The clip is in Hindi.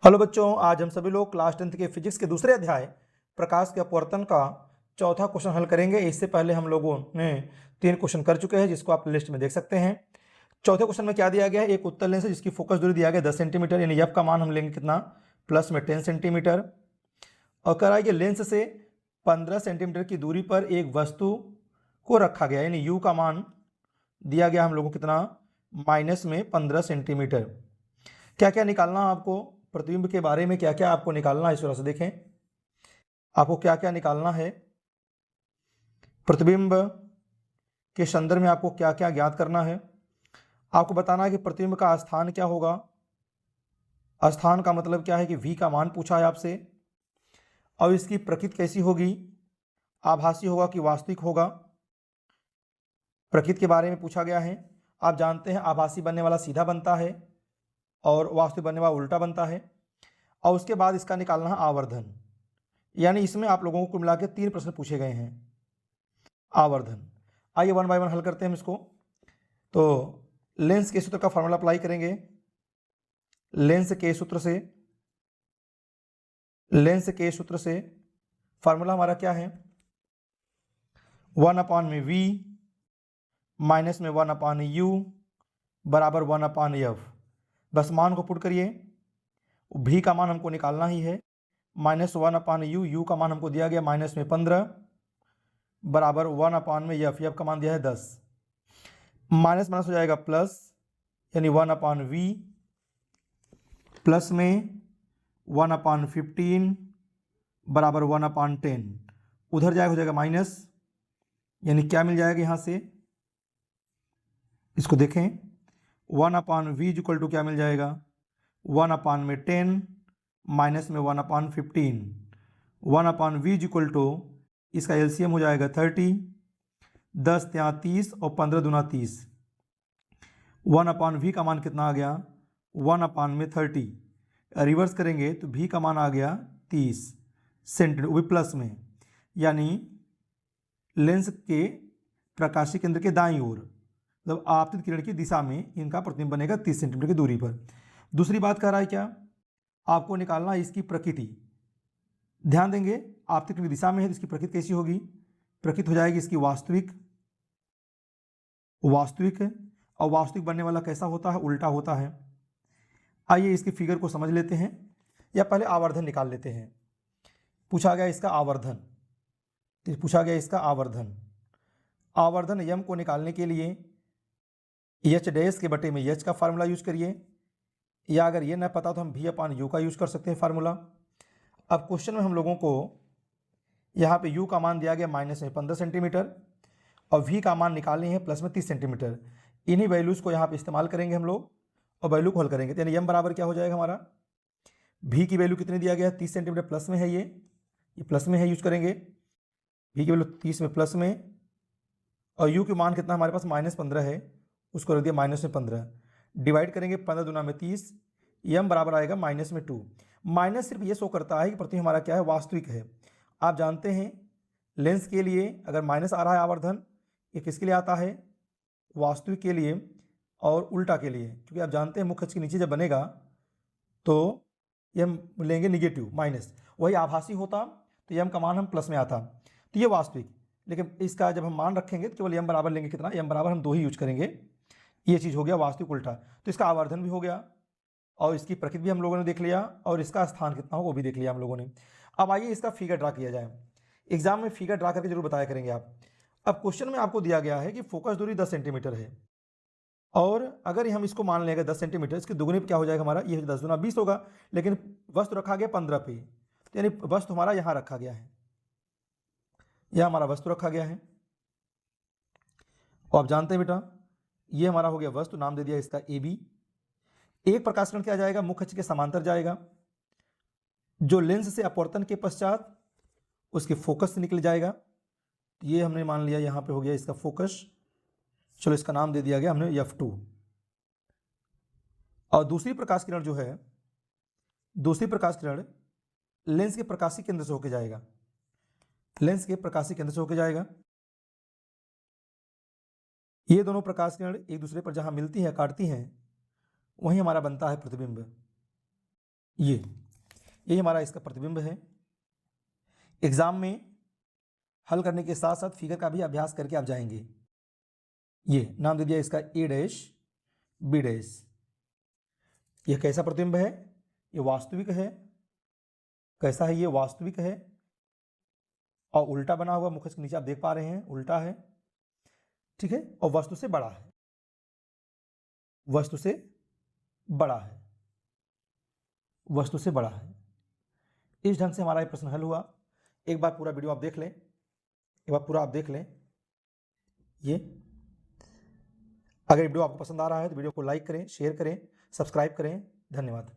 हेलो बच्चों, आज हम सभी लोग क्लास 10th के फिजिक्स के दूसरे अध्याय प्रकाश के अपवर्तन का चौथा क्वेश्चन हल करेंगे। इससे पहले हम लोगों ने 3 क्वेश्चन कर चुके हैं, जिसको आप लिस्ट में देख सकते हैं। चौथे क्वेश्चन में क्या दिया गया है? एक उत्तल लेंस है जिसकी फोकस दूरी दिया गया 10 सेंटीमीटर, यानी एफ का मान हम लेंगे कितना? प्लस में 10 सेंटीमीटर। और करा कि लेंस से 15 सेंटीमीटर की दूरी पर एक वस्तु को रखा गया, यानी यू का मान दिया गया हम लोगों को कितना? माइनस में 15 सेंटीमीटर। क्या क्या निकालना आपको प्रतिबिंब के बारे में, क्या क्या आपको निकालना है, इस तरह से देखें आपको क्या क्या निकालना है। प्रतिबिंब के संदर्भ में आपको क्या क्या ज्ञात करना है। आपको बताना है कि प्रतिबिंब का स्थान क्या होगा। स्थान का मतलब क्या है कि v का मान पूछा है आपसे, और इसकी प्रकृति कैसी होगी, आभासी होगा कि वास्तविक होगा। प्रकृति के बारे में पूछा गया है। आप जानते हैं आभासी बनने वाला सीधा बनता है और वास्तविक बनने वाला उल्टा बनता है। और उसके बाद इसका निकालना है आवर्धन, यानी इसमें आप लोगों को मिला के 3 प्रश्न पूछे गए हैं। आवर्धन, आइए 1 बाय 1 हल करते हैं हम इसको। तो लेंस के सूत्र का फॉर्मूला अप्लाई करेंगे। लेंस के सूत्र से फार्मूला हमारा क्या है? 1/v माइनस में 1/u बराबर 1/f। बस मान को पुट करिए। v का मान हमको निकालना ही है, माइनस 1/u, u का मान हमको दिया गया माइनस में 15 बराबर 1/f, f का मान दिया है 10। माइनस माइनस हो जाएगा प्लस, यानी 1/v प्लस में 1/15 बराबर 1/10। उधर जाएगा हो जाएगा माइनस, यानी क्या मिल जाएगा यहाँ से? इसको देखें, 1/v इक्वल टू क्या मिल जाएगा? 1/10 माइनस में 1/15। 1/v इक्वल टू इसका एलसीएम हो जाएगा 30, 10 यहाँ 30 और 15 दूना 30। 1/v का मान कितना आ गया? 1/30। रिवर्स करेंगे तो v का मान आ गया 30 सेंटीमीटर, वो भी प्लस में, यानी लेंस के प्रकाशीय केंद्र के दाईं ओर, मतलब आपतित किरण की दिशा में इनका प्रतिबिंब बनेगा 30 सेंटीमीटर की दूरी पर। दूसरी बात कह रहा है क्या? आपको निकालना है इसकी प्रकृति। ध्यान देंगे, आपतित किरण की दिशा में है तो इसकी प्रकृति कैसी होगी? प्रकृति हो जाएगी इसकी वास्तविक। और वास्तविक बनने वाला कैसा होता है? उल्टा होता है। आइए इसकी फिगर को समझ लेते हैं, या पहले आवर्धन निकाल लेते हैं। पूछा गया इसका आवर्धन। आवर्धन यम को निकालने के लिए एच डैश के बटे में एच का फार्मूला यूज करिए, या अगर ये न पता तो हम v/u का यूज कर सकते हैं फार्मूला। अब क्वेश्चन में हम लोगों को यहाँ पे u का मान दिया गया माइनस में 15 सेंटीमीटर और v का मान निकालनी है प्लस में 30 सेंटीमीटर। इन्हीं वैल्यूज़ को यहाँ पे इस्तेमाल करेंगे हम लोग और वैल्यू को हल करेंगे। तो यानी m बराबर क्या हो जाएगा हमारा? v की वैल्यू कितनी दिया गया है? 30 सेंटीमीटर, प्लस में है ये प्लस में है, यूज करेंगे। v की वैल्यू 30 में प्लस में, और u के मान कितना हमारे पास? -15 है, उसको रख दिया माइनस में 15। डिवाइड करेंगे 15 दूना में 30, m बराबर आएगा -2। माइनस सिर्फ ये शो करता है कि प्रतिबिंब हमारा क्या है? वास्तविक है। आप जानते हैं लेंस के लिए अगर माइनस आ रहा है आवर्धन, ये किसके लिए आता है? वास्तविक के लिए और उल्टा के लिए, क्योंकि आप जानते हैं मुख्य अक्ष के नीचे जब बनेगा तो ये हम लेंगे निगेटिव माइनस, वही आभासी होता तो ये m का मान हम प्लस में आता, तो ये वास्तविक। लेकिन इसका जब हम मान रखेंगे तो केवल m बराबर लेंगे कितना? m बराबर हम 2 ही यूज करेंगे। ये चीज़ हो गया वास्तविक उल्टा, तो इसका आवर्धन भी हो गया और इसकी प्रकृति भी हम लोगों ने देख लिया और इसका स्थान कितना हो वो भी देख लिया हम लोगों ने। अब आइए इसका फिगर ड्रा किया जाए। एग्जाम में फिगर ड्रा करके जरूर बताया करेंगे आप। अब क्वेश्चन में आपको दिया गया है कि फोकस दूरी 10 सेंटीमीटर है, और अगर हम इसको मान लेंगे 10 सेंटीमीटर, इसके दुगुने पे क्या हो जाएगा हमारा? ये 10 दूना 20 होगा, लेकिन वस्तु रखा गया 15 पे, तो यानी वस्तु हमारा यहाँ रखा गया है, यह हमारा वस्तु रखा गया है। और आप जानते हैं बेटा, ये हमारा हो गया वस्तु, नाम दे दिया इसका AB। एक प्रकाशकण क्या जाएगा? मुख्य अक्ष के समांतर जाएगा, जो लेंस से अपवर्तन के पश्चात उसके फोकस से निकल जाएगा। ये हमने मान लिया यहाँ पे हो गया इसका फोकस, चलो इसका नाम दे दिया गया हमने F2। और दूसरी प्रकाश किरण जो है, दूसरी प्रकाश किरण लेंस के प्रकाशीय केंद्र से होकर जाएगा, लेंस के प्रकाशीय केंद्र से होकर जाएगा। ये दोनों प्रकाश किरण एक दूसरे पर जहां मिलती हैं, काटती हैं, वहीं हमारा बनता है प्रतिबिंब। ये हमारा इसका प्रतिबिंब है। एग्जाम में हल करने के साथ साथ फिगर का भी अभ्यास करके आप जाएंगे। ये नाम दे दिया इसका ए डैश बी डैश। यह कैसा प्रतिबिंब है? ये वास्तविक है। कैसा है? ये वास्तविक है और उल्टा बना हुआ, मुख के नीचे आप देख पा रहे हैं उल्टा है, ठीक है, और वस्तु से बड़ा है, वस्तु से बड़ा है, वस्तु से बड़ा है। इस ढंग से हमारा ये प्रश्न हल हुआ। एक बार पूरा वीडियो आप देख लें, एक बार पूरा आप देख लें। ये अगर वीडियो आपको पसंद आ रहा है तो वीडियो को लाइक करें, शेयर करें, सब्सक्राइब करें। धन्यवाद।